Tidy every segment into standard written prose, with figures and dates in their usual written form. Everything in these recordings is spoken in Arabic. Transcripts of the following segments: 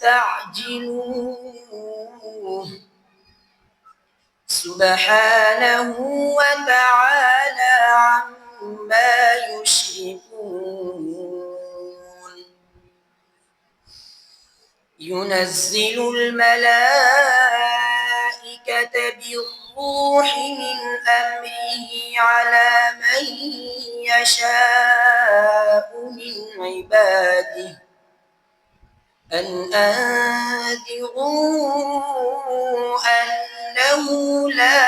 يستعجلوه سبحانه وتعالى عما يشركون ينزل الملائكة بالروح من أمره على من يشاء من عباده أن أنذروا أنه لا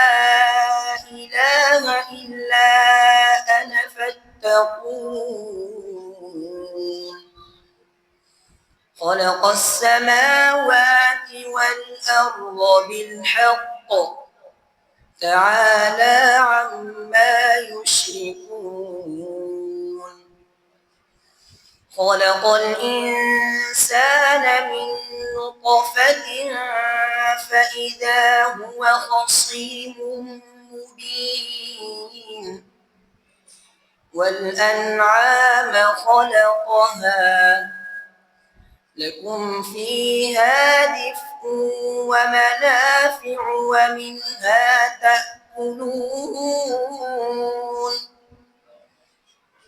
إله إلا أنا فاتقون خلق السماوات والأرض بالحق تعالى عما يشركون خلق الإنسان من نطفة فإذا هو خصيم مبين والأنعام خلقها لكم فيها دفء ومنافع ومنها تأكلون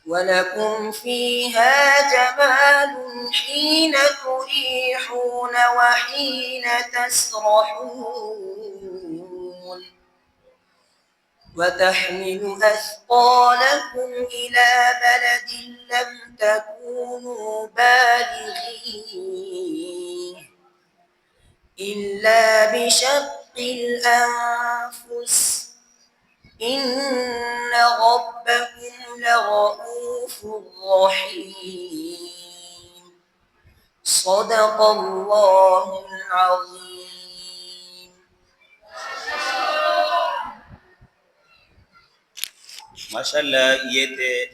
ولكم فيها جمال حين تريحون وحين تسرحون وتحمل أثقالكم إلى بلد لم تكونوا بالغيه إلا بشق الأنفس إن ربكم لرؤوف رحيم صدق الله العظيم. ما شاء الله يته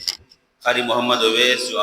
قاري محمد ويسو